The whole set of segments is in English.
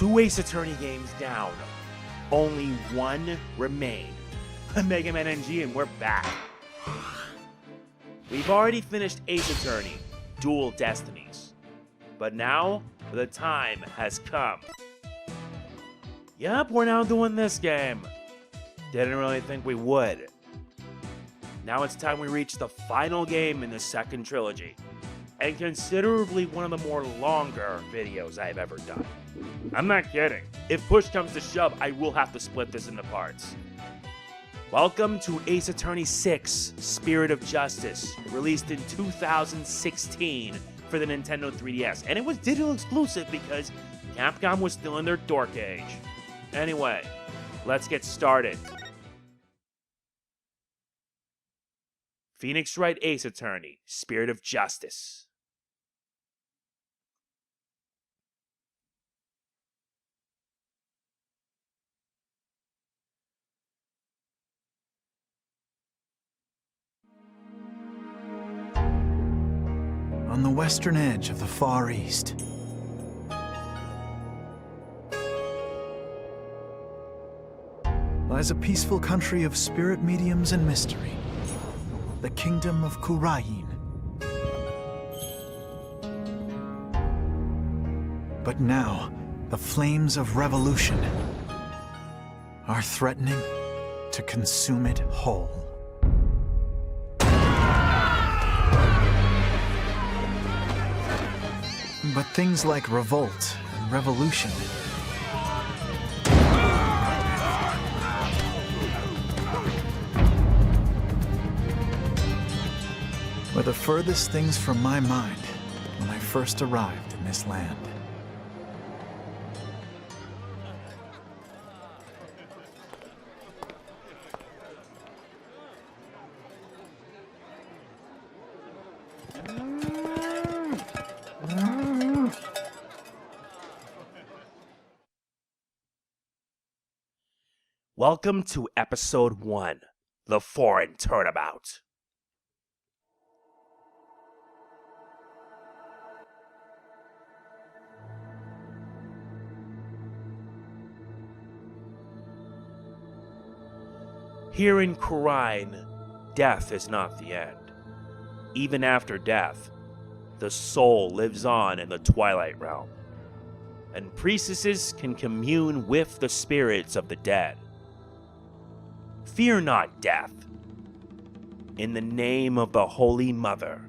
2 Ace Attorney games down. Only 1 remain. MegamanNG, and we're back. We've already finished Ace Attorney, Dual Destinies. But now, the time has come. Yep, we're now doing this game. Didn't really think we would. Now it's time we reach the final game in the second trilogy, and considerably one of the more longer videos I've ever done. I'm not kidding. If push comes to shove, I will have to split this into parts. Welcome to Ace Attorney 6, Spirit of Justice, released in 2016 for the Nintendo 3DS, and it was digital exclusive because Capcom was still in their dork age. Anyway, let's get started. Phoenix Wright Ace Attorney, Spirit of Justice. On the western edge of the Far East, lies a peaceful country of spirit mediums and mystery, the Kingdom of Khura'in. But now, the flames of revolution are threatening to consume it whole. But things like revolt and revolution were the furthest things from my mind when I first arrived in this land. Welcome to Episode 1, The Foreign Turnabout. Here in Khura'in, death is not the end. Even after death, the soul lives on in the Twilight Realm, and priestesses can commune with the spirits of the dead. Fear not death. In the name of the Holy Mother.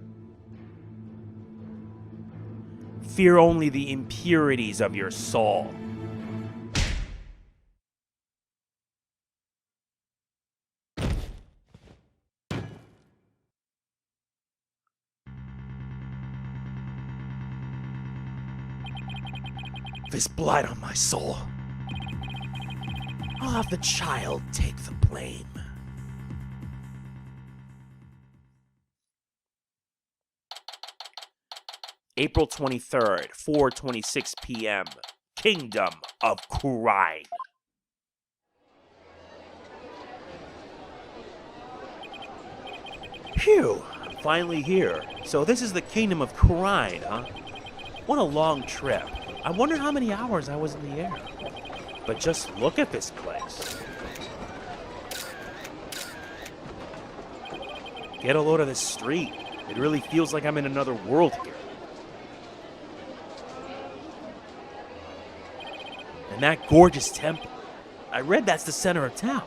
Fear only the impurities of your soul. This blight on my soul. I'll have the child take the blame. April 23rd, 4:26 p.m. Kingdom of Khura'in. Phew, I'm finally here. So this is the Kingdom of Khura'in, huh? What a long trip. I wonder how many hours I was in the air. But just look at this place. Get a load of this street. It really feels like I'm in another world here. And that gorgeous temple. I read that's the center of town.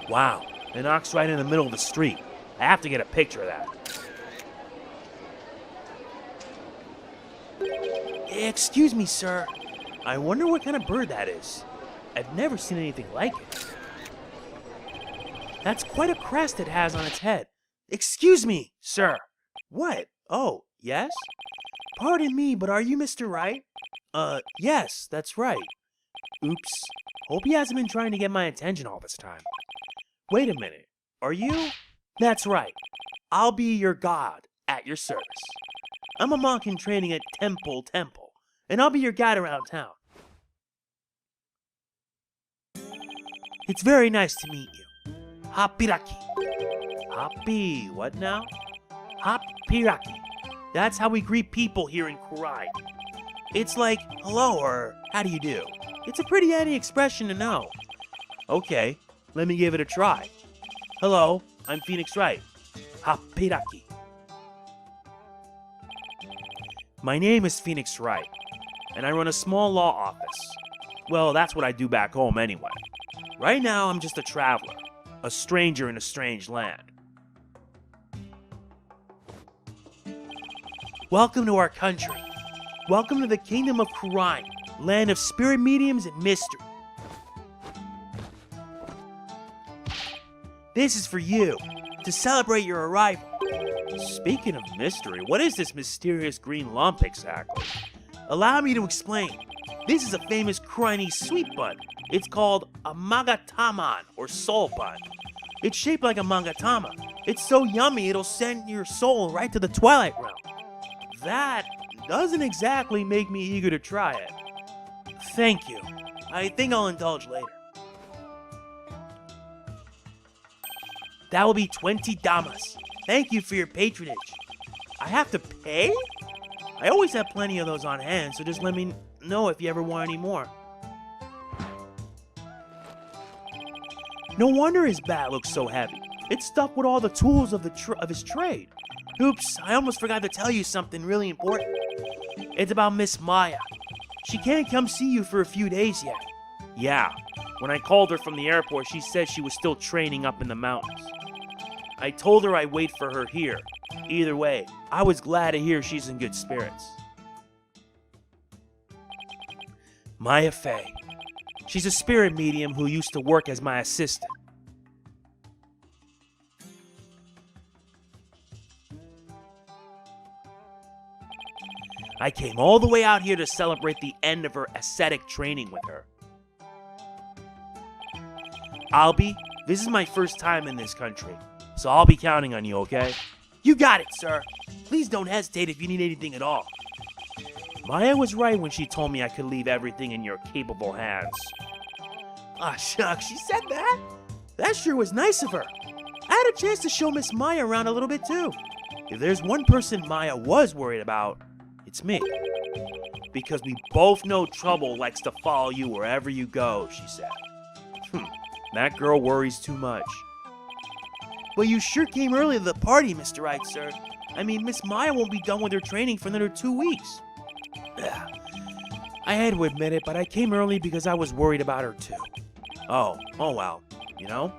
Wow, it knocks right in the middle of the street. I have to get a picture of that. Excuse me, sir. I wonder what kind of bird that is. I've never seen anything like it. That's quite a crest it has on its head. Excuse me, sir. What? Oh, yes? Pardon me, but are you Mr. Wright? Yes, that's right. Oops. Hope he hasn't been trying to get my attention all this time. Wait a minute. Are you? That's right. I'll be your god at your service. I'm a monk in training at Temple, and I'll be your guide around town. It's very nice to meet you. Hapiraki. Happy, what now? Hapiraki. That's how we greet people here in Khura'in. It's like, hello, or how do you do? It's a pretty handy expression to know. Okay, let me give it a try. Hello, I'm Phoenix Wright. Hapiraki. My name is Phoenix Wright, and I run a small law office. Well, that's what I do back home anyway. Right now, I'm just a traveler, a stranger in a strange land. Welcome to our country. Welcome to the Kingdom of Khura'in, land of spirit mediums and mystery. This is for you, to celebrate your arrival. Speaking of mystery, what is this mysterious green lump exactly? Allow me to explain. This is a famous Khura'inese sweet bun. It's called a magataman, or soul bun. It's shaped like a magatama. It's so yummy it'll send your soul right to the Twilight Realm. That doesn't exactly make me eager to try it. Thank you. I think I'll indulge later. That will be 20 damas. Thank you for your patronage. I have to pay? I always have plenty of those on hand, so just let me know if you ever want any more. No wonder his bat looks so heavy. It's stuffed with all the tools of his trade. Oops, I almost forgot to tell you something really important. It's about Miss Maya. She can't come see you for a few days yet. Yeah, when I called her from the airport, she said she was still training up in the mountains. I told her I'd wait for her here. Either way, I was glad to hear she's in good spirits. Maya Fey. She's a spirit medium who used to work as my assistant. I came all the way out here to celebrate the end of her ascetic training with her. Ahlbi, this is my first time in this country, so I'll be counting on you, okay? You got it, sir. Please don't hesitate if you need anything at all. Maya was right when she told me I could leave everything in your capable hands. Ah, shucks, she said that? That sure was nice of her. I had a chance to show Miss Maya around a little bit too. If there's one person Maya was worried about, it's me. Because we both know trouble likes to follow you wherever you go, she said. That girl worries too much. Well, you sure came early to the party, Mr. Wright, sir. I mean, Miss Maya won't be done with her training for another 2 weeks. I had to admit it, but I came early because I was worried about her too. Oh well, you know?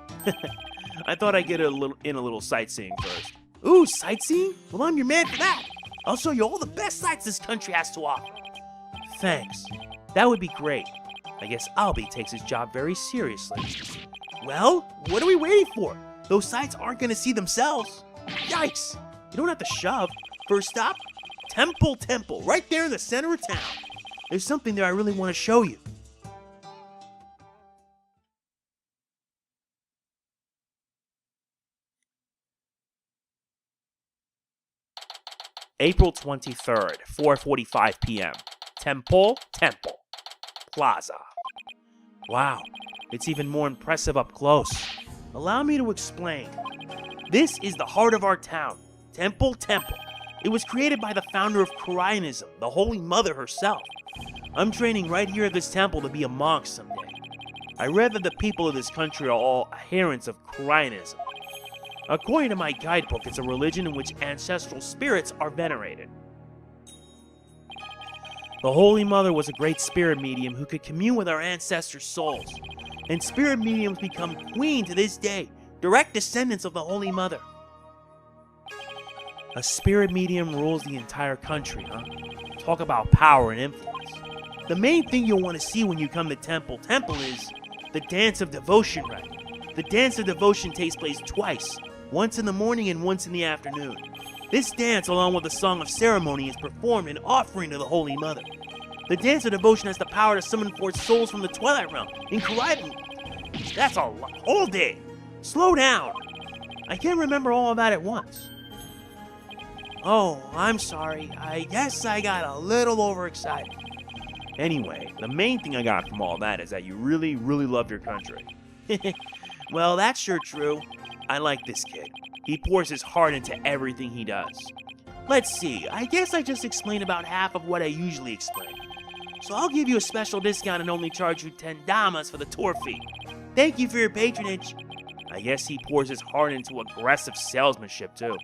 I thought I'd get a little sightseeing first. Ooh, sightseeing? Well, I'm your man for that. I'll show you all the best sights this country has to offer. Thanks. That would be great. I guess Ahlbi takes his job very seriously. Well, what are we waiting for? Those sights aren't going to see themselves. Yikes! You don't have to shove. First stop, Temple, right there in the center of town. There's something there I really want to show you. April 23rd, 4:45 p.m. Temple, Plaza. Wow, it's even more impressive up close. Allow me to explain. This is the heart of our town, Temple. It was created by the founder of Khura'inism, the Holy Mother herself. I'm training right here at this temple to be a monk someday. I read that the people of this country are all adherents of Khura'inism. According to my guidebook, it's a religion in which ancestral spirits are venerated. The Holy Mother was a great spirit medium who could commune with our ancestors' souls, and spirit mediums become queen to this day, direct descendants of the Holy Mother. A spirit medium rules the entire country, huh? Talk about power and influence. The main thing you'll want to see when you come to Temple is the Dance of Devotion rite. The Dance of Devotion takes place twice, once in the morning and once in the afternoon. This dance, along with the Song of Ceremony, is performed in offering to the Holy Mother. The Dance of Devotion has the power to summon forth souls from the Twilight Realm in Khura'in. That's a lot. Hold it! Slow down! I can't remember all of that at once. Oh, I'm sorry. I guess I got a little overexcited. Anyway, the main thing I got from all that is that you really, really love your country. Well, that's sure true. I like this kid. He pours his heart into everything he does. Let's see, I guess I just explained about half of what I usually explain. So I'll give you a special discount and only charge you 10 damas for the tour fee. Thank you for your patronage. I guess he pours his heart into aggressive salesmanship too.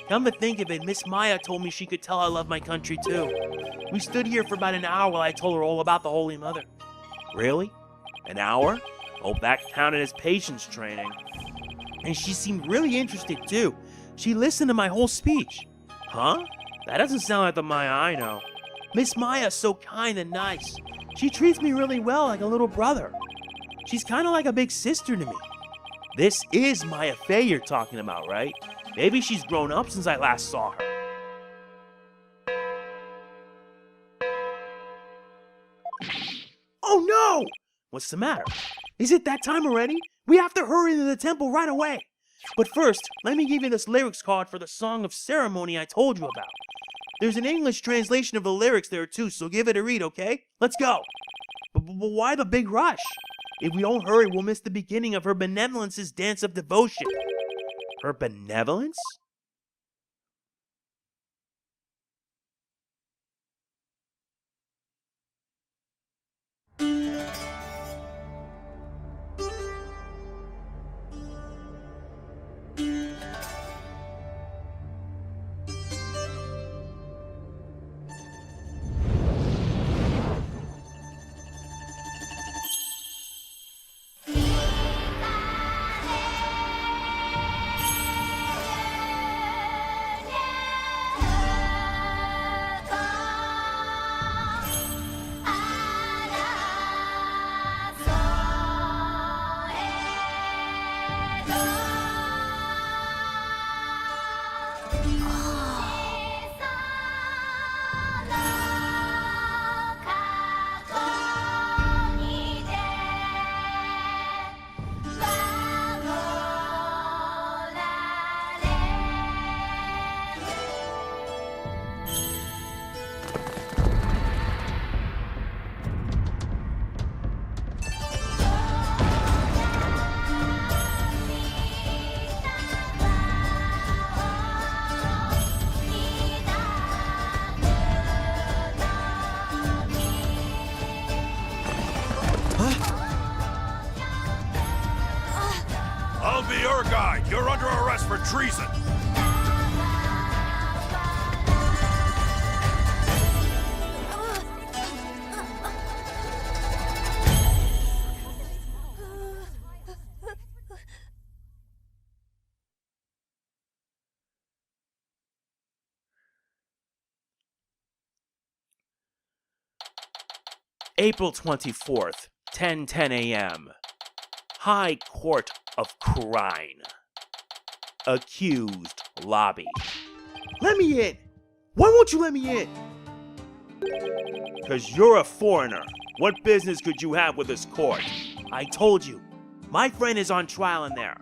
Come to think of it, Miss Maya told me she could tell I love my country too. We stood here for about an hour while I told her all about the Holy Mother. Really? An hour? Oh, that counted as patience training. And she seemed really interested too. She listened to my whole speech. Huh? That doesn't sound like the Maya I know. Miss Maya's so kind and nice. She treats me really well, like a little brother. She's kind of like a big sister to me. This is Maya Fey you're talking about, right? Maybe she's grown up since I last saw her. Oh no! What's the matter? Is it that time already? We have to hurry to the temple right away. But first, let me give you this lyrics card for the Song of Ceremony I told you about. There's an English translation of the lyrics there too, so give it a read, okay? Let's go. But why the big rush? If we don't hurry, we'll miss the beginning of her benevolence's dance of devotion. Her benevolence? I'll be your guide. You're under arrest for treason. April 24th, 10:10 a.m. High Court of Khura'in. Accused lobby. Let me in! Why won't you let me in? Because you're a foreigner. What business could you have with this court? I told you. My friend is on trial in there.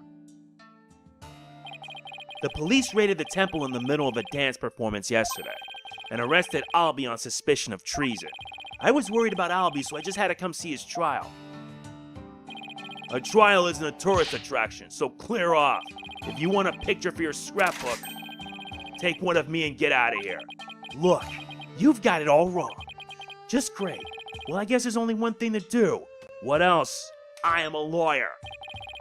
The police raided the temple in the middle of a dance performance yesterday and arrested Ahlbi on suspicion of treason. I was worried about Ahlbi, so I just had to come see his trial. A trial isn't a tourist attraction, so clear off. If you want a picture for your scrapbook, take one of me and get out of here. Look, you've got it all wrong. Just great. Well, I guess there's only one thing to do. What else? I am a lawyer.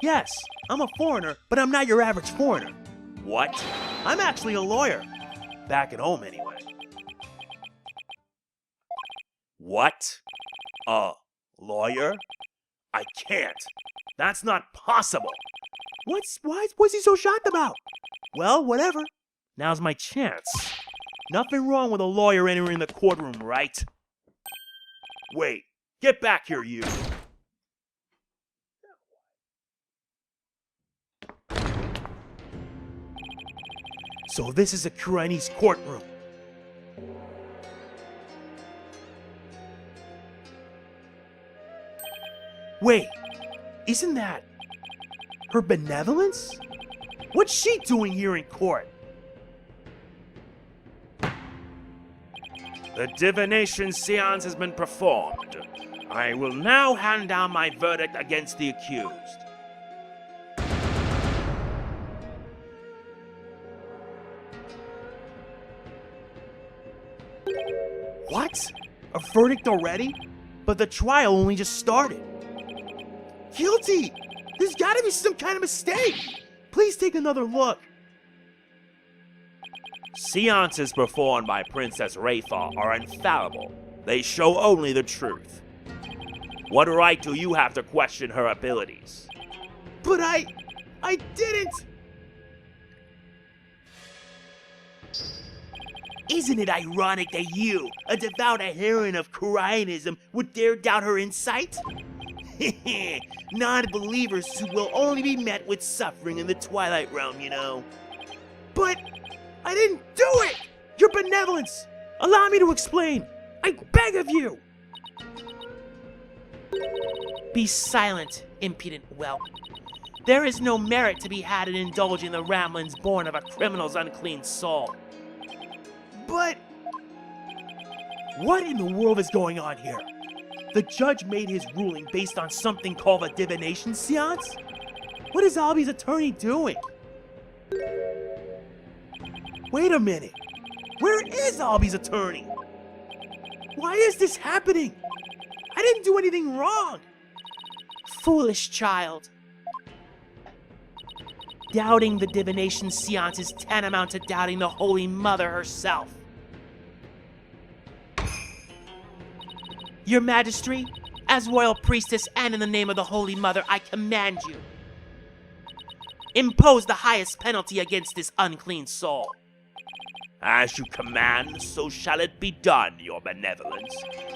Yes, I'm a foreigner, but I'm not your average foreigner. What? I'm actually a lawyer. Back at home, anyway. What? A lawyer? I can't. That's not possible. What's he so shocked about? Well, whatever. Now's my chance. Nothing wrong with a lawyer entering the courtroom, right? Wait, get back here, you. So this is a Khura'in's courtroom. Wait, isn't that her benevolence? What's she doing here in court? The Divination Seance has been performed. I will now hand down my verdict against the accused. What? A verdict already? But the trial only just started. Guilty! There's gotta be some kind of mistake! Please take another look. Seances performed by Princess Rayfa are infallible. They show only the truth. What right do you have to question her abilities? But I didn't! Isn't it ironic that you, a devout adherent of Khura'inism, would dare doubt her insight? Non-believers who will only be met with suffering in the Twilight Realm, you know. But I didn't do it! Your benevolence! Allow me to explain! I beg of you! Be silent, impudent whelp. There is no merit to be had in indulging the ramblings born of a criminal's unclean soul. But what in the world is going on here? The judge made his ruling based on something called a Divination Seance? What is Ahlbi's attorney doing? Wait a minute. Where is Ahlbi's attorney? Why is this happening? I didn't do anything wrong. Foolish child. Doubting the Divination Seance is tantamount to doubting the Holy Mother herself. Your Majesty, as Royal Priestess and in the name of the Holy Mother, I command you. Impose the highest penalty against this unclean soul. As you command, so shall it be done, your benevolence.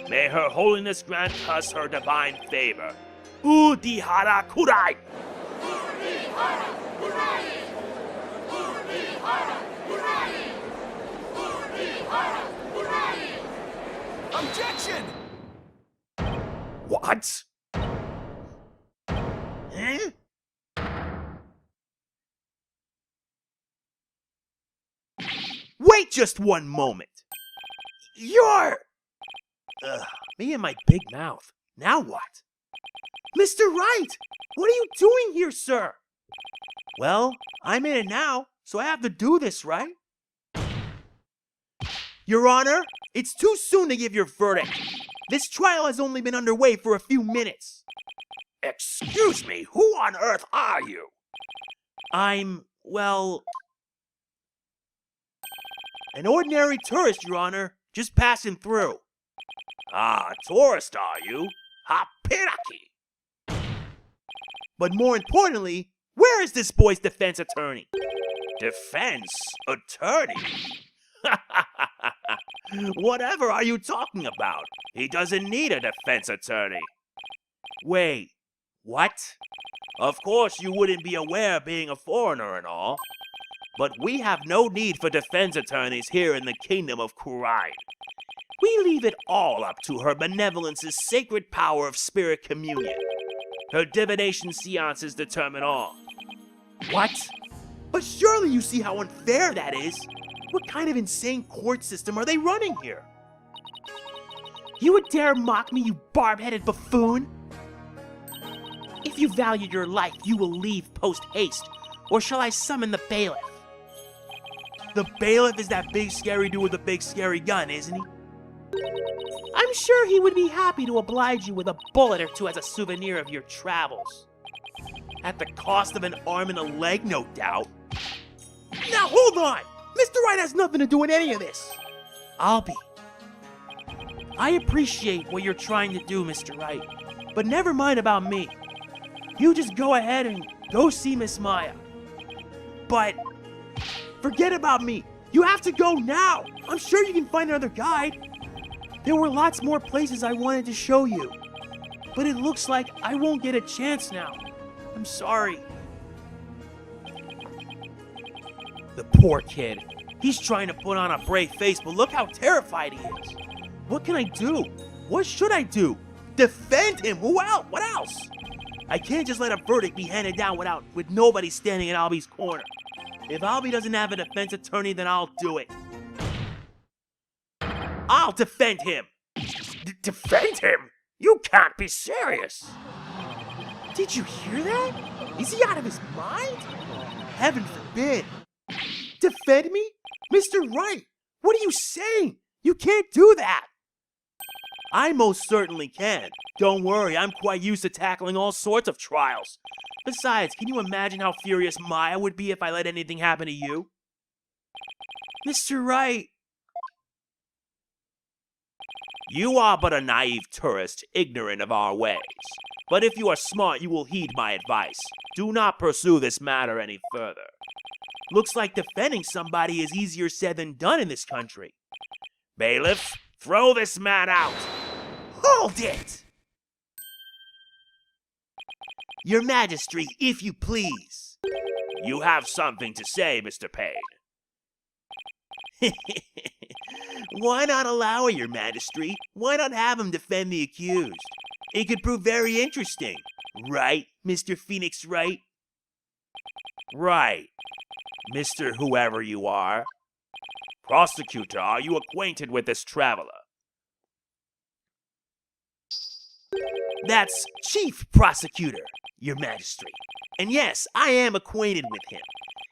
May her holiness grant us her divine favor. Udihara Khura'in! Udihara Khura'in! Udihara Khura'in! Udihara Khura'in! Objection! What? Huh? Wait just one moment. You're... me and my big mouth. Now what? Mr. Wright! What are you doing here, sir? Well, I'm in it now, so I have to do this, right? Your Honor, it's too soon to give your verdict. This trial has only been underway for a few minutes. Excuse me, who on earth are you? I'm, well... an ordinary tourist, Your Honor. Just passing through. Ah, a tourist, are you? Hapiraki! But more importantly, where is this boy's defense attorney? Defense attorney? Whatever are you talking about? He doesn't need a defense attorney. Wait, what? Of course you wouldn't be aware being a foreigner and all, but we have no need for defense attorneys here in the Kingdom of Khura'in. We leave it all up to her benevolence's sacred power of spirit communion. Her divination seances determine all. What? But surely you see how unfair that is. What kind of insane court system are they running here? You would dare mock me, you barb-headed buffoon? If you value your life, you will leave post-haste, or shall I summon the bailiff? The bailiff is that big scary dude with the big scary gun, isn't he? I'm sure he would be happy to oblige you with a bullet or two as a souvenir of your travels. At the cost of an arm and a leg, no doubt. Now hold on! Mr. Wright has nothing to do with any of this. Ahlbi. I appreciate what you're trying to do, Mr. Wright, but never mind about me. You just go ahead and go see Miss Maya. But forget about me. You have to go now. I'm sure you can find another guide. There were lots more places I wanted to show you, but it looks like I won't get a chance now. I'm sorry. The poor kid. He's trying to put on a brave face, but look how terrified he is. What can I do? What should I do? Defend him? Who else? What else? I can't just let a verdict be handed down with nobody standing in Ahlbi's corner. If Ahlbi doesn't have a defense attorney, then I'll do it. I'll defend him! Defend him? You can't be serious! Did you hear that? Is he out of his mind? Heaven forbid! Defend me? Mr. Wright, what are you saying? You can't do that! I most certainly can. Don't worry, I'm quite used to tackling all sorts of trials. Besides, can you imagine how furious Maya would be if I let anything happen to you? Mr. Wright. You are but a naive tourist, ignorant of our ways. But if you are smart, you will heed my advice. Do not pursue this matter any further. Looks like defending somebody is easier said than done in this country. Bailiff, throw this man out! Hold it! Your Majesty, if you please. You have something to say, Mr. Payne. Why not allow it, Your Majesty? Why not have him defend the accused? It could prove very interesting. Right, Mr. Phoenix Wright? Right, Mr. Whoever you are. Prosecutor, are you acquainted with this traveler? That's Chief Prosecutor, Your Majesty. And yes, I am acquainted with him.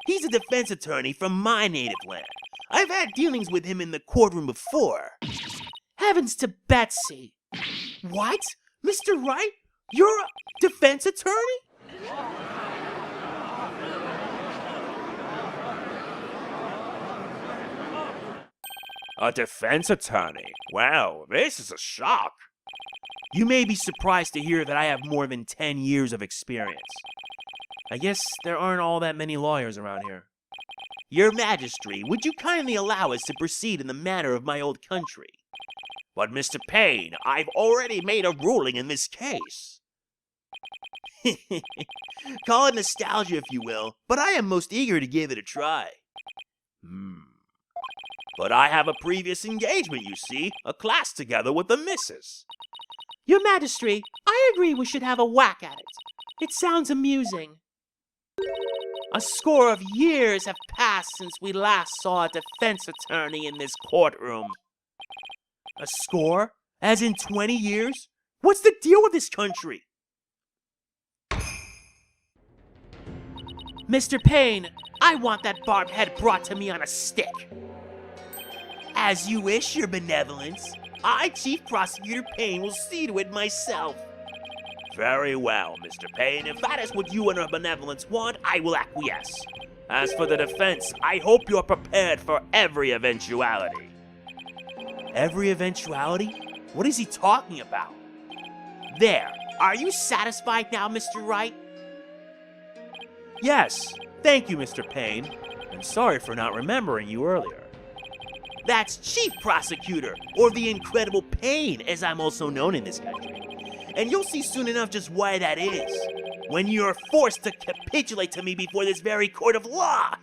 He's a defense attorney from my native land. I've had dealings with him in the courtroom before. Heavens to Betsy. What? Mr. Wright? You're a defense attorney? A defense attorney? Wow, this is a shock. You may be surprised to hear that I have more than 10 years of experience. I guess there aren't all that many lawyers around here. Your Majesty, would you kindly allow us to proceed in the manner of my old country? But Mr. Payne, I've already made a ruling in this case. Call it nostalgia if you will, but I am most eager to give it a try. But I have a previous engagement, you see, a class together with the missus. Your Majesty, I agree we should have a whack at it. It sounds amusing. A score of years have passed since we last saw a defense attorney in this courtroom. A score? As in 20 years? What's the deal with this country? Mr. Payne, I want that barbed head brought to me on a stick. As you wish, Your Benevolence. I, Chief Prosecutor Payne, will see to it myself. Very well, Mr. Payne. If that is what you and Her Benevolence want, I will acquiesce. As for the defense, I hope you're prepared for every eventuality. Every eventuality? What is he talking about? There. Are you satisfied now, Mr. Wright? Yes. Thank you, Mr. Payne. And sorry for not remembering you earlier. That's Chief Prosecutor, or the Incredible Payne, as I'm also known in this country. And you'll see soon enough just why that is, when you're forced to capitulate to me before this very court of law.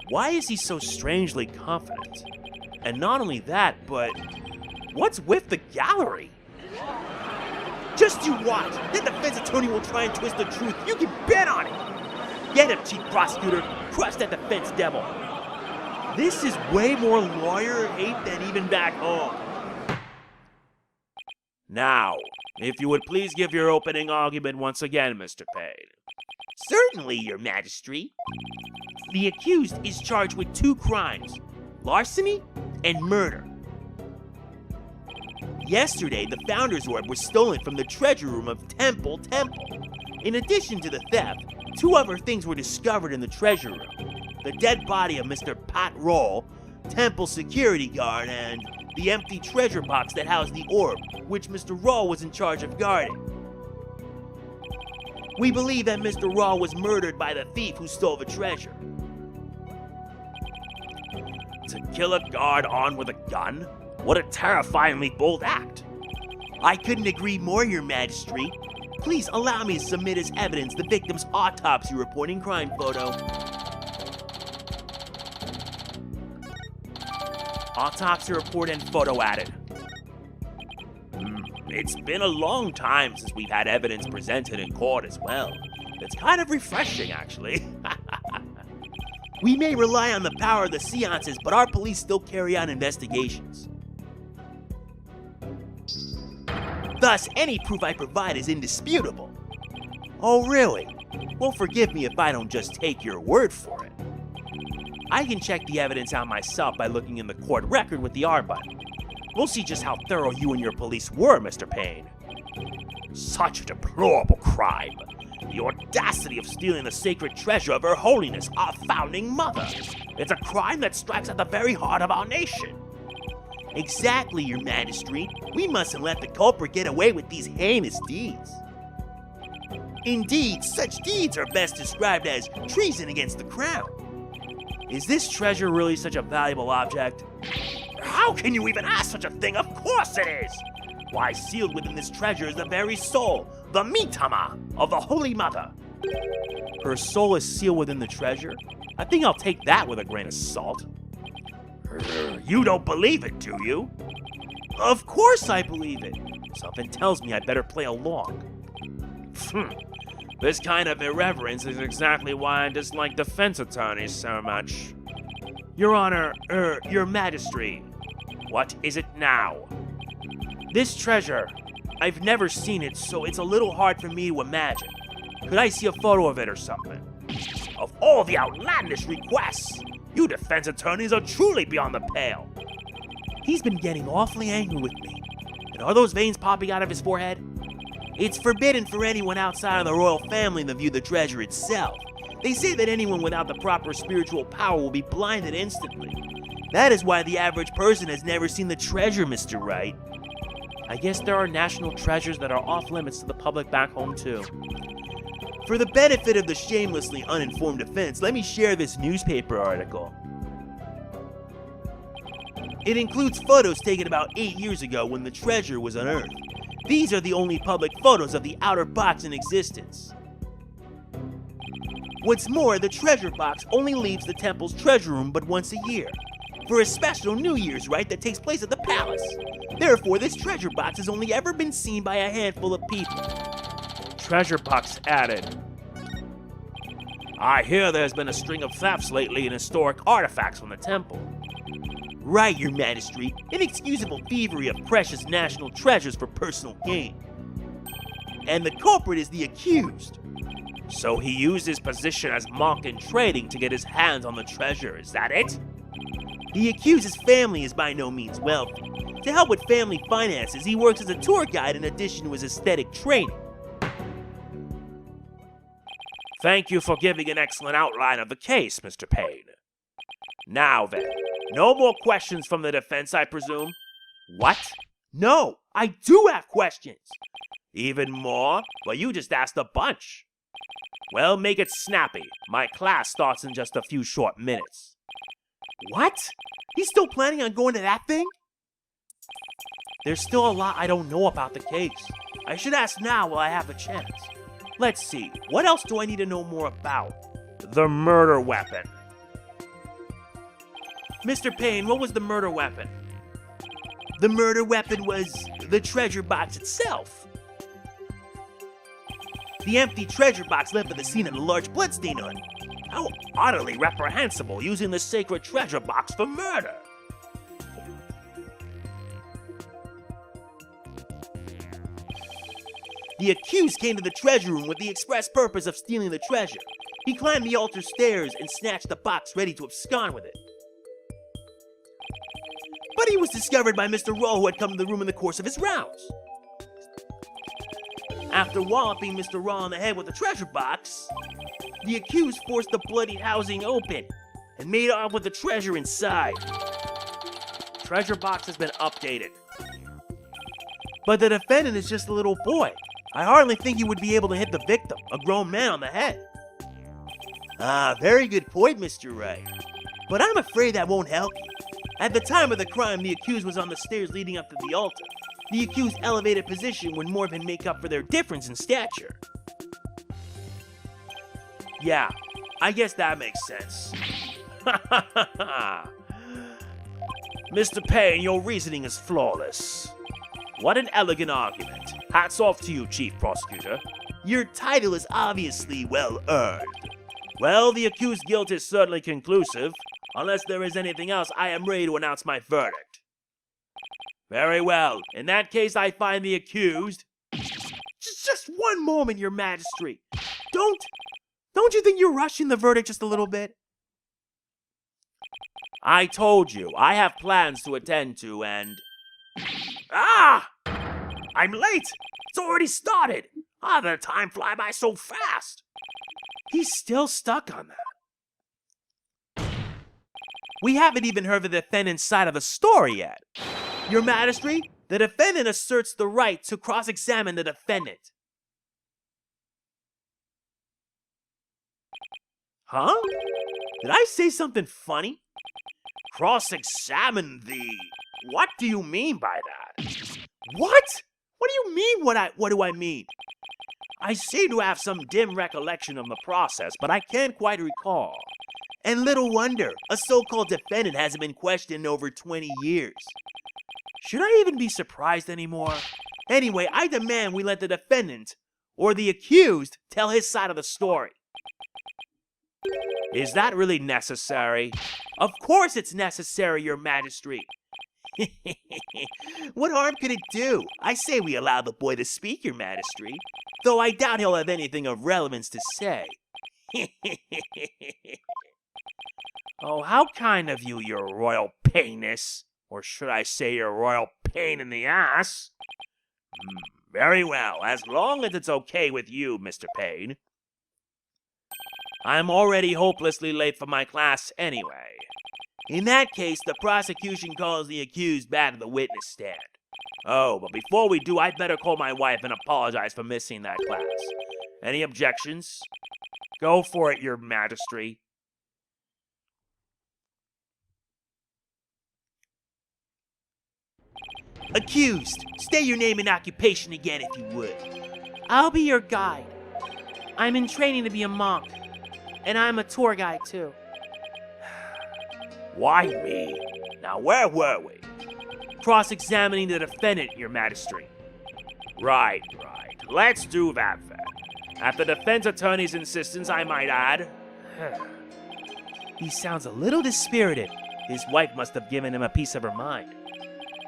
Why is he so strangely confident? And not only that, but what's with the gallery? Just you watch. That defense attorney will try and twist the truth. You can bet on it. Get him, Chief Prosecutor. Crush that defense devil. This is way more lawyer hate than even back home. Now, if you would please give your opening argument once again, Mr. Payne. Certainly, Your Majesty. The accused is charged with 2 crimes, larceny and murder. Yesterday, the Founder's Orb was stolen from the treasure room of Temple. In addition to the theft, 2 other things were discovered in the treasure room. The dead body of Mr. Pat Roll, Temple security guard, and the empty treasure box that housed the orb, which Mr. Roll was in charge of guarding. We believe that Mr. Roll was murdered by the thief who stole the treasure. To kill a guard armed with a gun? What a terrifyingly bold act. I couldn't agree more, Your Majesty. Please allow me to submit as evidence the victim's autopsy report and crime photo. Autopsy report and photo added. It's been a long time since we've had evidence presented in court as well. It's kind of refreshing, actually. We may rely on the power of the seances, but our police still carry out investigations. Thus, any proof I provide is indisputable. Oh, really? Well, forgive me if I don't just take your word for it. I can check the evidence out myself by looking in the court record with the R button. We'll see just how thorough you and your police were, Mr. Payne. Such a deplorable crime. The audacity of stealing the sacred treasure of Her Holiness, our founding mother. It's a crime that strikes at the very heart of our nation. Exactly, Your Majesty. We mustn't let the culprit get away with these heinous deeds. Indeed, such deeds are best described as treason against the crown. Is this treasure really such a valuable object? How can you even ask such a thing? Of course it is! Why, sealed within this treasure is the very soul, the mitama, of the Holy Mother. Her soul is sealed within the treasure? I think I'll take that with a grain of salt. You don't believe it, do you? Of course I believe it. Something tells me I better play along. This kind of irreverence is exactly why I dislike defense attorneys so much. Your Honor, Your Majesty. What is it now? This treasure, I've never seen it, so it's a little hard for me to imagine. Could I see a photo of it or something? Of all the outlandish requests, you defense attorneys are truly beyond the pale. He's been getting awfully angry with me. And are those veins popping out of his forehead? It's forbidden for anyone outside of the royal family to view the treasure itself. They say that anyone without the proper spiritual power will be blinded instantly. That is why the average person has never seen the treasure, Mr. Wright. I guess there are national treasures that are off limits to the public back home too. For the benefit of the shamelessly uninformed defense, let me share this newspaper article. It includes photos taken about 8 years ago when the treasure was unearthed. These are the only public photos of the outer box in existence. What's more, the treasure box only leaves the temple's treasure room but once a year, for a special New Year's rite that takes place at the palace. Therefore, this treasure box has only ever been seen by a handful of people. Treasure box added. I hear there's been a string of thefts lately in historic artifacts from the temple. Right, Your Majesty, inexcusable thievery of precious national treasures for personal gain. And the culprit is the accused. So he used his position as monk in trading to get his hands on the treasure, is that it? The accused's family is by no means wealthy. To help with family finances, he works as a tour guide in addition to his aesthetic training. Thank you for giving an excellent outline of the case, Mr. Payne. Now then, no more questions from the defense, I presume? What? No, I do have questions. Even more? Well, you just asked a bunch. Well, make it snappy. My class starts in just a few short minutes. What? He's still planning on going to that thing? There's still a lot I don't know about the case. I should ask now while I have the chance. Let's see, what else do I need to know more about? The murder weapon. Mr. Payne, what was the murder weapon? The murder weapon was the treasure box itself. The empty treasure box left at the scene of the large bloodstain on it. How utterly reprehensible using the sacred treasure box for murder. The accused came to the treasure room with the express purpose of stealing the treasure. He climbed the altar stairs and snatched the box ready to abscond with it. But he was discovered by Mr. Raw, who had come to the room in the course of his rounds. After walloping Mr. Raw on the head with the treasure box, the accused forced the bloodied housing open and made off with the treasure inside. Treasure box has been updated. But the defendant is just a little boy. I hardly think he would be able to hit the victim, a grown man, on the head. Ah, very good point, Mr. Wright. But I'm afraid that won't help you. At the time of the crime, the accused was on the stairs leading up to the altar. The accused's elevated position would more than make up for their difference in stature. Yeah, I guess that makes sense. Mr. Payne, your reasoning is flawless. What an elegant argument. Hats off to you, Chief Prosecutor. Your title is obviously well earned. Well, the accused's guilt is certainly conclusive. Unless there is anything else, I am ready to announce my verdict. Very well. In that case, I find the accused... Just one moment, Your Majesty. Don't you think you're rushing the verdict just a little bit? I told you, I have plans to attend to, and... Ah! I'm late! It's already started! Ah, the time fly by so fast! He's still stuck on that. We haven't even heard the defendant's side of the story yet. Your Majesty, the defendant asserts the right to cross-examine the defendant. Huh? Did I say something funny? Cross-examine the... What do you mean by that? What? What do you mean what do I mean? I seem to have some dim recollection of the process, but I can't quite recall. And little wonder, a so-called defendant hasn't been questioned in over 20 years. Should I even be surprised anymore? Anyway, I demand we let the defendant, or the accused, tell his side of the story. Is that really necessary? Of course it's necessary, Your Majesty. What harm could it do? I say we allow the boy to speak, Your Majesty. Though I doubt he'll have anything of relevance to say. Oh, how kind of you, Your Royal Painness. Or should I say Your Royal Pain in the Ass? Very well, as long as it's okay with you, Mr. Payne. I'm already hopelessly late for my class anyway. In that case, the prosecution calls the accused back to the witness stand. Oh, but before we do, I'd better call my wife and apologize for missing that class. Any objections? Go for it, Your Majesty. Accused, state your name and occupation again if you would. I'll be your guide. I'm in training to be a monk. And I'm a tour guide, too. Why me? Now, where were we? Cross-examining the defendant, Your Majesty. Right. Let's do that then. At the defense attorney's insistence, I might add. He sounds a little dispirited. His wife must have given him a piece of her mind.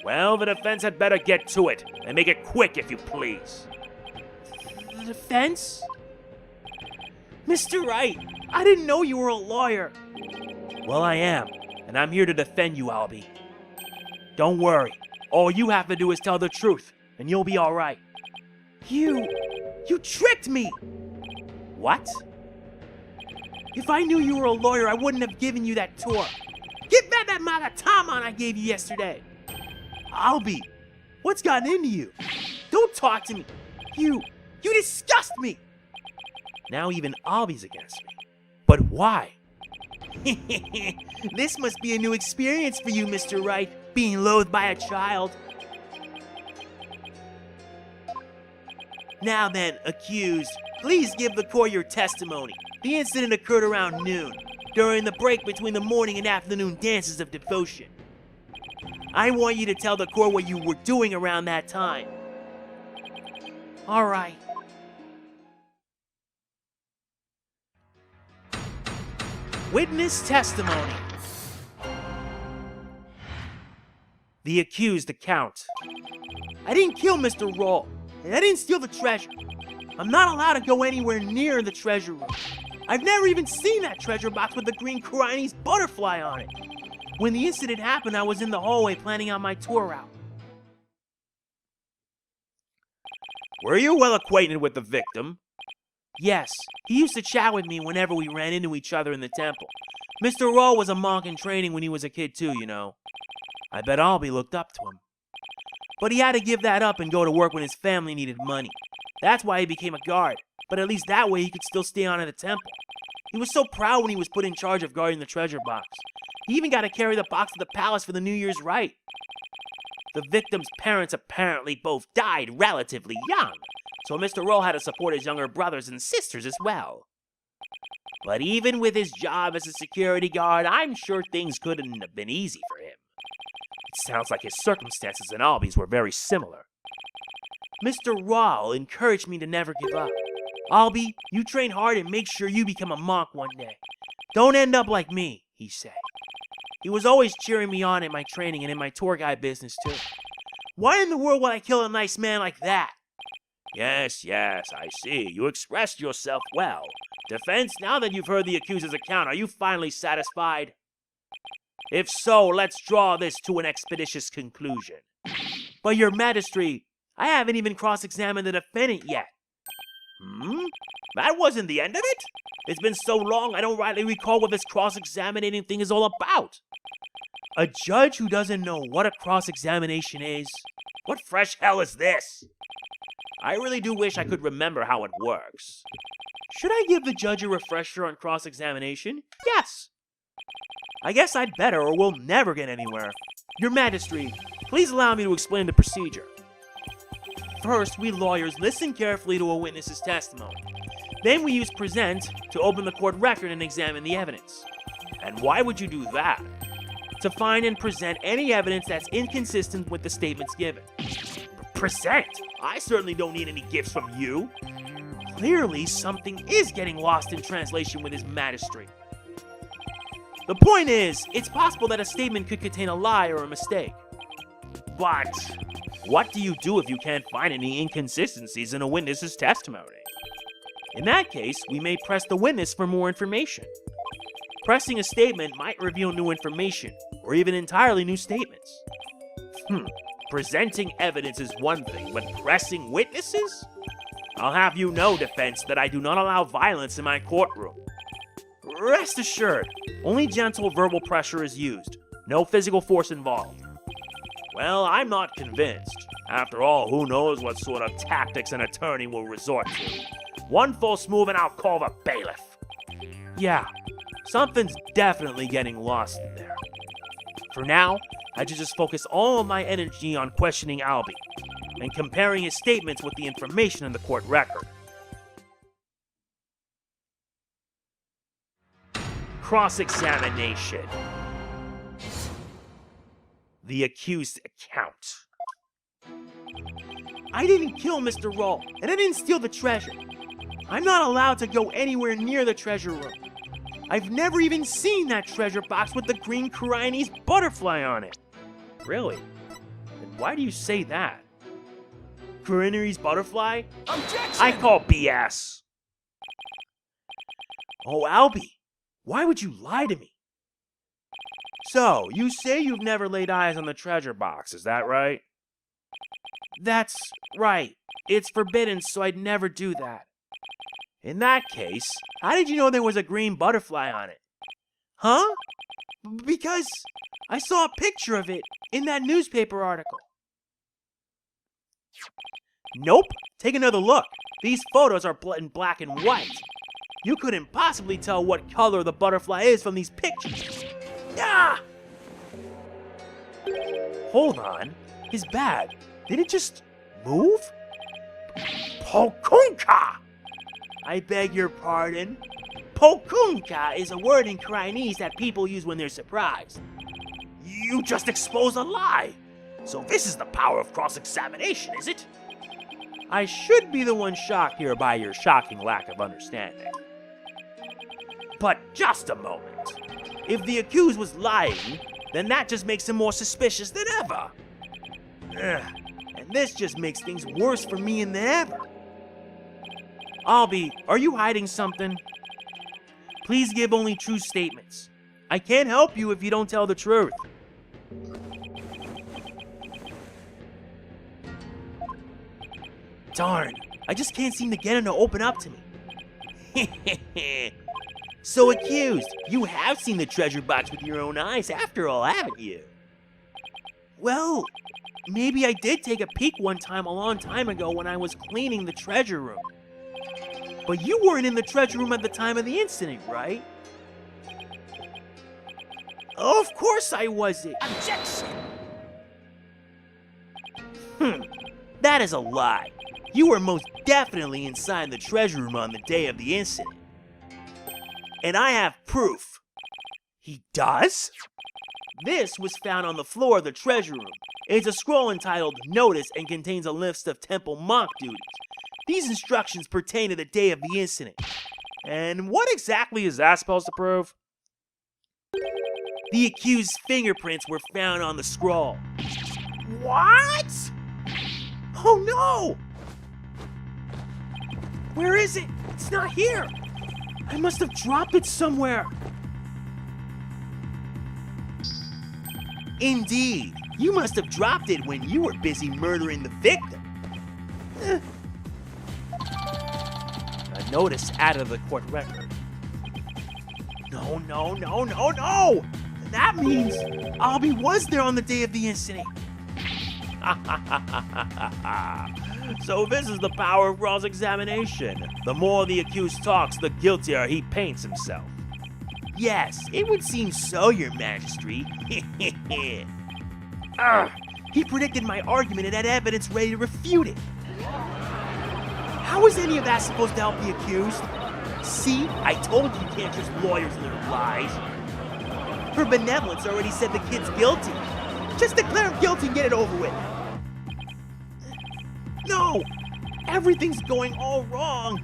Well, the defense had better get to it, and make it quick if you please. The defense? Mr. Wright, I didn't know you were a lawyer. Well, I am, and I'm here to defend you, Ahlbi. Don't worry. All you have to do is tell the truth, and you'll be all right. You tricked me! What? If I knew you were a lawyer, I wouldn't have given you that tour. Get back that Magatamon I gave you yesterday. Ahlbi, what's gotten into you? Don't talk to me. You disgust me. Now even Ahlbi's against me. But why? This must be a new experience for you, Mr. Wright, being loathed by a child. Now then, accused, please give the court your testimony. The incident occurred around noon, during the break between the morning and afternoon dances of devotion. I want you to tell the court what you were doing around that time. All right. Witness testimony. The accused account. I didn't kill Mr. Roll, and I didn't steal the treasure. I'm not allowed to go anywhere near the treasure room. I've never even seen that treasure box with the green Khura'inese butterfly on it. When the incident happened, I was in the hallway planning out my tour route. Were you well acquainted with the victim? Yes, he used to chat with me whenever we ran into each other in the temple. Mr. Roll was a monk in training when he was a kid too, you know. I bet Ahlbi looked up to him. But he had to give that up and go to work when his family needed money. That's why he became a guard, but at least that way he could still stay on in the temple. He was so proud when he was put in charge of guarding the treasure box. He even got to carry the box to the palace for the New Year's rite. The victim's parents apparently both died relatively young, so Mr. Roll had to support his younger brothers and sisters as well. But even with his job as a security guard, I'm sure things couldn't have been easy for him. It sounds like his circumstances and Ahlbi's were very similar. Mr. Roll encouraged me to never give up. Ahlbi, you train hard and make sure you become a monk one day. Don't end up like me, he said. He was always cheering me on in my training and in my tour guide business too. Why in the world would I kill a nice man like that? Yes, I see. You expressed yourself well. Defense, now that you've heard the accuser's account, are you finally satisfied? If so, let's draw this to an expeditious conclusion. But your Majesty, I haven't even cross-examined the defendant yet. That wasn't the end of it? It's been so long I don't rightly recall what this cross-examining thing is all about. A judge who doesn't know what a cross-examination is? What fresh hell is this? I really do wish I could remember how it works. Should I give the judge a refresher on cross-examination? Yes. I guess I'd better or we'll never get anywhere. Your Majesty, please allow me to explain the procedure. First, we lawyers listen carefully to a witness's testimony. Then we use present to open the court record and examine the evidence. And why would you do that? To find and present any evidence that's inconsistent with the statements given. Present? I certainly don't need any gifts from you. Clearly, something is getting lost in translation with His Majesty. The point is, it's possible that a statement could contain a lie or a mistake. But what do you do if you can't find any inconsistencies in a witness's testimony? In that case, we may press the witness for more information. Pressing a statement might reveal new information, or even entirely new statements. Presenting evidence is one thing, but pressing witnesses? I'll have you know, defense, that I do not allow violence in my courtroom. Rest assured, only gentle verbal pressure is used. No physical force involved. Well, I'm not convinced. After all, who knows what sort of tactics an attorney will resort to. One false move and I'll call the bailiff. Yeah, something's definitely getting lost in there. For now, I should just focus all of my energy on questioning Ahlbi and comparing his statements with the information in the court record. Cross-examination. The accused account. I didn't kill Mr. Roll, and I didn't steal the treasure. I'm not allowed to go anywhere near the treasure room. I've never even seen that treasure box with the green Khura'inese butterfly on it. Really? Then why do you say that? Khura'inese butterfly? Objection! I call BS. Oh, Ahlbi, why would you lie to me? So, you say you've never laid eyes on the treasure box, is that right? That's right. It's forbidden, so I'd never do that. In that case, how did you know there was a green butterfly on it? Huh? Because I saw a picture of it in that newspaper article. Nope. Take another look. These photos are in black and white. You couldn't possibly tell what color the butterfly is from these pictures. Ah! Hold on. His bag. Did it just move? Pokunka! I beg your pardon? Pokunka is a word in Khura'inese that people use when they're surprised. You just exposed a lie. So this is the power of cross-examination, is it? I should be the one shocked here by your shocking lack of understanding. But just a moment. If the accused was lying, then that just makes him more suspicious than ever. And this just makes things worse for me than ever. Ahlbi, are you hiding something? Please give only true statements. I can't help you if you don't tell the truth. Darn, I just can't seem to get him to open up to me. So accused, you have seen the treasure box with your own eyes after all, haven't you? Well, maybe I did take a peek one time a long time ago when I was cleaning the treasure room. But you weren't in the treasure room at the time of the incident, right? Of course I wasn't. Objection! That is a lie. You were most definitely inside the treasure room on the day of the incident. And I have proof. He does? This was found on the floor of the treasure room. It's a scroll entitled Notice and contains a list of temple monk duties. These instructions pertain to the day of the incident. And what exactly is that supposed to prove? The accused's fingerprints were found on the scroll. What? Oh no! Where is it? It's not here! I must have dropped it somewhere. Indeed, You must have dropped it when you were busy murdering the victim. A notice added to the court record. No. That means Ahlbi was there on the day of the incident. So this is the power of cross-examination. The more the accused talks, the guiltier he paints himself. Yes, it would seem so, Your Majesty. He predicted my argument and had evidence ready to refute it. How is any of that supposed to help the accused? See, I told you can't trust lawyers and their lies. Her benevolence already said the kid's guilty. Just declare him guilty and get it over with. No! Everything's going all wrong.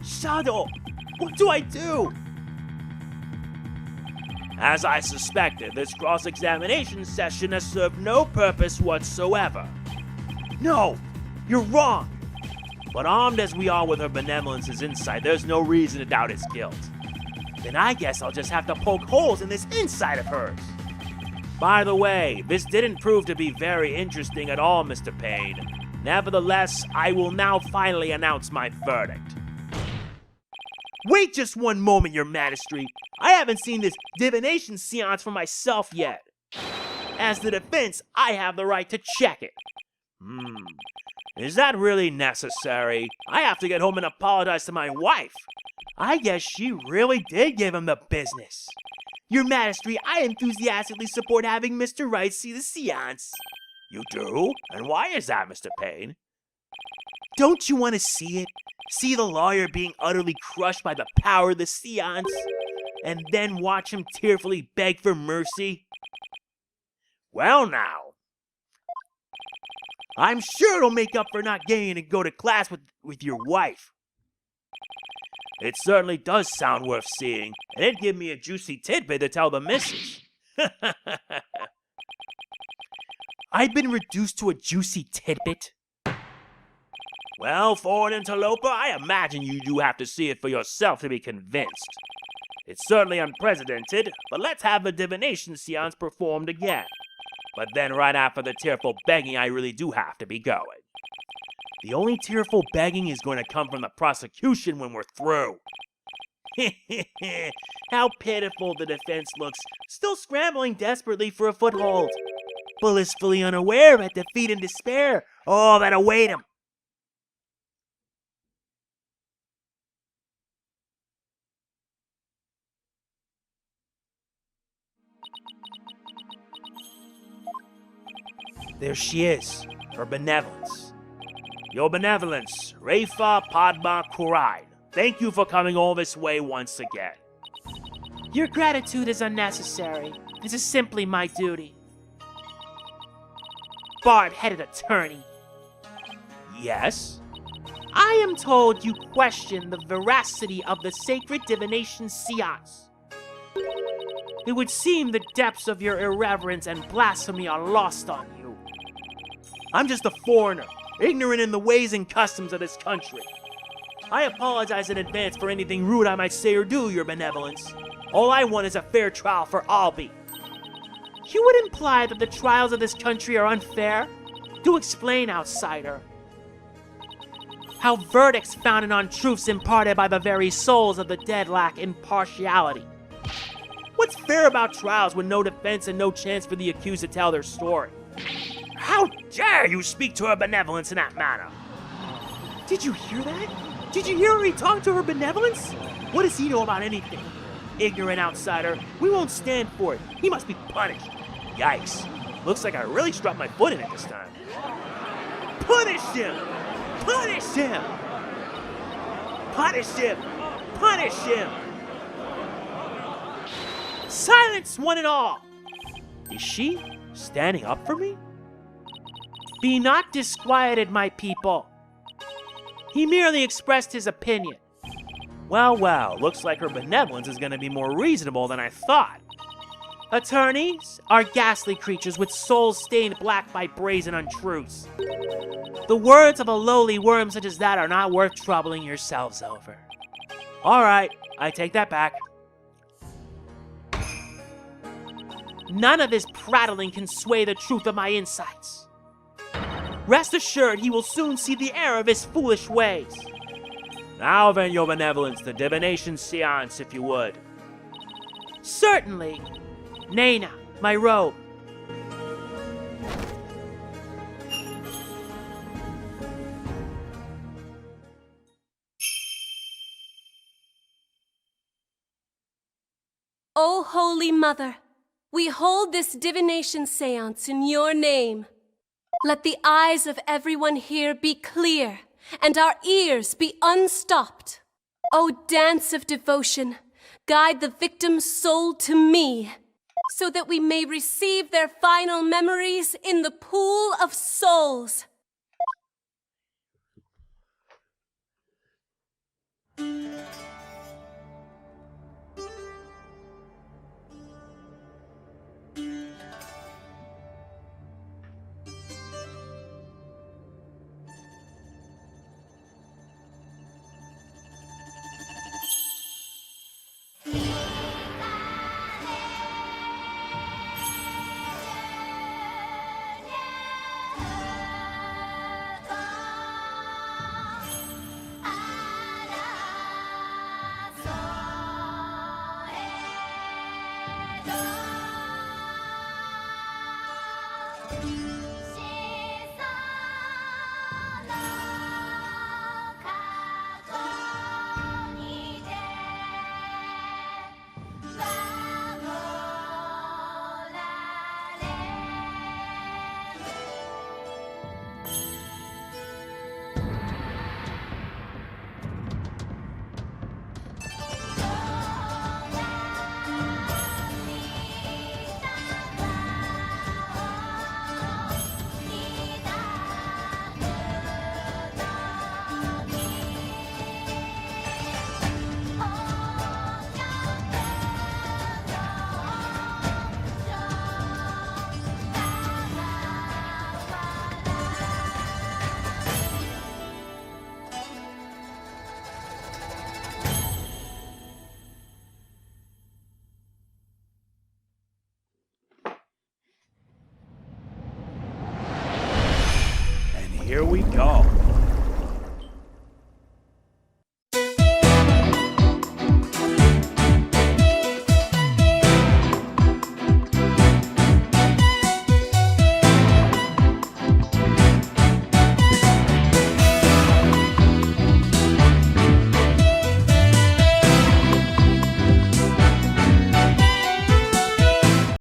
Shadow, what do I do? As I suspected, this cross-examination session has served no purpose whatsoever. No, you're wrong. But armed as we are with her benevolence's insight, there's no reason to doubt his guilt. Then I guess I'll just have to poke holes in this insight of hers. By the way, this didn't prove to be very interesting at all, Mr. Payne. Nevertheless, I will now finally announce my verdict. Wait just one moment, Your Majesty. I haven't seen this Divination Seance for myself yet. As the defense, I have the right to check it. Is that really necessary? I have to get home and apologize to my wife. I guess she really did give him the business. Your Majesty, I enthusiastically support having Mr. Wright see the seance. You do? And why is that, Mr. Payne? Don't you want to see it? See the lawyer being utterly crushed by the power of the seance? And then watch him tearfully beg for mercy? Well now. I'm sure it'll make up for not getting to go to class with your wife. It certainly does sound worth seeing, and it'd give me a juicy tidbit to tell the missus. I've been reduced to a juicy tidbit? Well, for an interloper, I imagine you do have to see it for yourself to be convinced. It's certainly unprecedented, but let's have the divination seance performed again. But then right after the tearful begging, I really do have to be going. The only tearful begging is going to come from the prosecution when we're through. How pitiful the defense looks, still scrambling desperately for a foothold. Blissfully unaware of defeat and despair, all that await him. There she is, her benevolence. Your benevolence, Refa Padma Khura'in. Thank you for coming all this way once again. Your gratitude is unnecessary. This is simply my duty. Bald-headed attorney. Yes? I am told you question the veracity of the sacred divination seance. It would seem the depths of your irreverence and blasphemy are lost on you. I'm just a foreigner, ignorant in the ways and customs of this country. I apologize in advance for anything rude I might say or do, Your Benevolence. All I want is a fair trial for Ahlbi. You would imply that the trials of this country are unfair? Do explain, outsider. How verdicts founded on truths imparted by the very souls of the dead lack impartiality. What's fair about trials with no defense and no chance for the accused to tell their story? How dare you speak to her benevolence in that manner? Did you hear that? Did you hear her he talked to her benevolence? What does he know about anything? Ignorant outsider. We won't stand for it. He must be punished. Yikes. Looks like I really struck my foot in it this time. Punish him! Punish him! Punish him! Punish him! Silence, one and all! Is she standing up for me? Be not disquieted, my people. He merely expressed his opinion. Well, well, looks like her benevolence is going to be more reasonable than I thought. Attorneys are ghastly creatures with souls stained black by brazen untruths. The words of a lowly worm such as that are not worth troubling yourselves over. All right, I take that back. None of his prattling can sway the truth of my insights. Rest assured he will soon see the error of his foolish ways. Now then, your benevolence, the Divination Seance, if you would. Certainly. Nana, my robe. O Holy Mother, we hold this divination seance in your name. Let the eyes of everyone here be clear, and our ears be unstopped. O dance of devotion, guide the victim's soul to me, so that we may receive their final memories in the pool of souls.